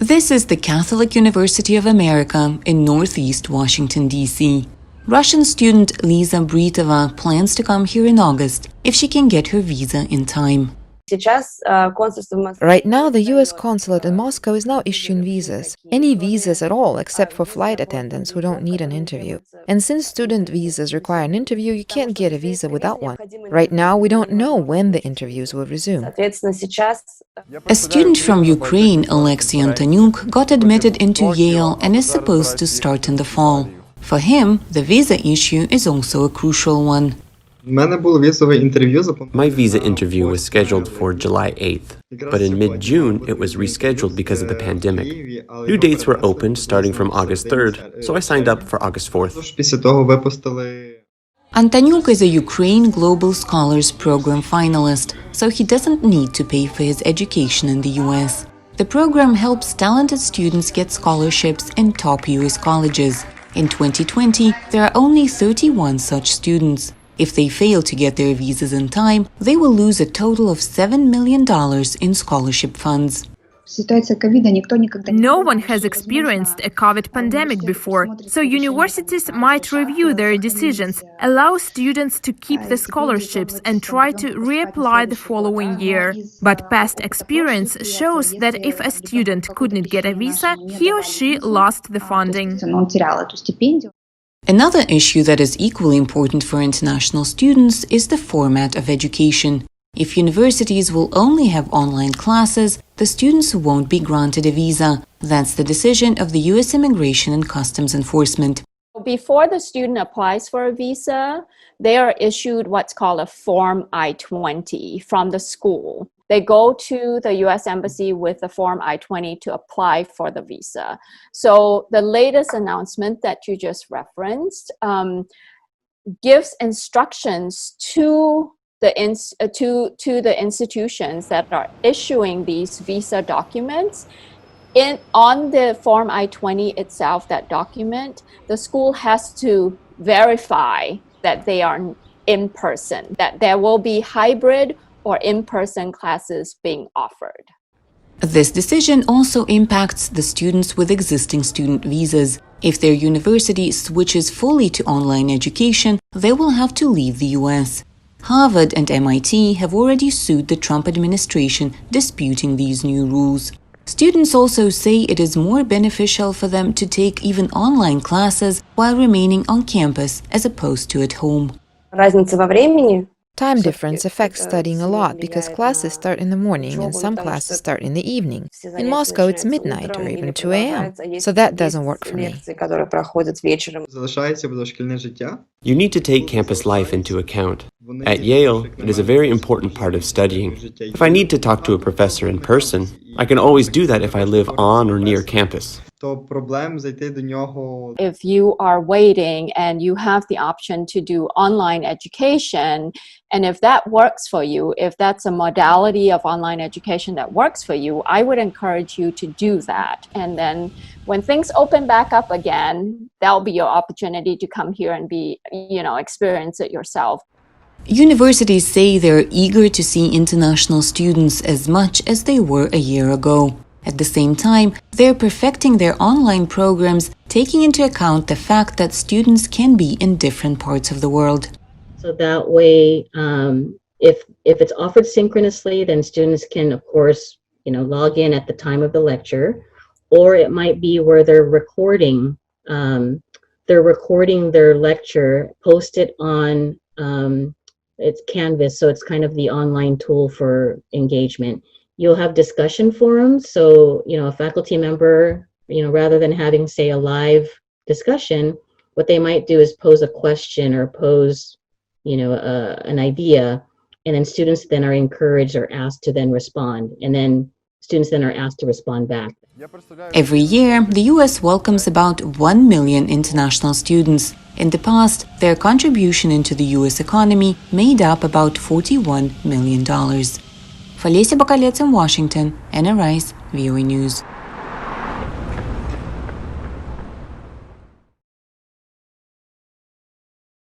This is the Catholic University of America in Northeast Washington, D.C. Russian student Liza Britova plans to come here in August if she can get her visa in time. Right now, the U.S. consulate in Moscow is now issuing visas. Any visas at all, except for flight attendants who don't need an interview. And since student visas require an interview, you can't get a visa without one. Right now, we don't know when the interviews will resume. A student from Ukraine, Alexei Antonyuk, got admitted into Yale and is supposed to start in the fall. For him, the visa issue is also a crucial one. My visa interview was scheduled for July 8th, but in mid-June it was rescheduled because of the pandemic. New dates were opened starting from August 3rd, so I signed up for August 4th. Antonyuk is a Ukraine Global Scholars Program finalist, so he doesn't need to pay for his education in the US. The program helps talented students get scholarships in top US colleges. In 2020, there are only 31 such students. If they fail to get their visas in time, they will lose a total of $7 million in scholarship funds. No one has experienced a COVID pandemic before, so universities might review their decisions, allow students to keep the scholarships and try to reapply the following year. But past experience shows that if a student couldn't get a visa, he or she lost the funding. Another issue that is equally important for international students is the format of education. If universities will only have online classes, the students won't be granted a visa. That's the decision of the U.S. Immigration and Customs Enforcement. Before the student applies for a visa, they are issued what's called a Form I-20 from the school. They go to the U.S. Embassy with the Form I-20 to apply for the visa. So the latest announcement that you just referenced gives instructions to the institutions that are issuing these visa documents. On the Form I-20 itself, that document, the school has to verify that they are in person, that there will be hybrid or in-person classes being offered. This decision also impacts the students with existing student visas. If their university switches fully to online education, they will have to leave the U.S. Harvard and MIT have already sued the Trump administration, disputing these new rules. Students also say it is more beneficial for them to take even online classes while remaining on campus as opposed to at home. Time difference affects studying a lot because classes start in the morning and some classes start in the evening. In Moscow, it's midnight or even 2 a.m., so that doesn't work for me. You need to take campus life into account. At Yale, it is a very important part of studying. If I need to talk to a professor in person, I can always do that if I live on or near campus. If you are waiting and you have the option to do online education, and if that works for you, if that's a modality of online education that works for you, I would encourage you to do that. And then when things open back up again, that'll be your opportunity to come here and experience it yourself. Universities say they're eager to see international students as much as they were a year ago. At the same time, they're perfecting their online programs, taking into account the fact that students can be in different parts of the world. So that way, if it's offered synchronously, then students can, of course, log in at the time of the lecture, or it might be where they're recording their lecture, post it on it's Canvas, so it's kind of the online tool for engagement. You'll have discussion forums, so a faculty member, rather than having, say, a live discussion, what they might do is pose a question or pose, an idea, and then students then are encouraged or asked to then respond, and then students then are asked to respond back. Every year, the U.S. welcomes about 1 million international students. In the past, their contribution into the U.S. economy made up about $41 million. Falesia Bakalets in Washington, Anna Rice, VOA News.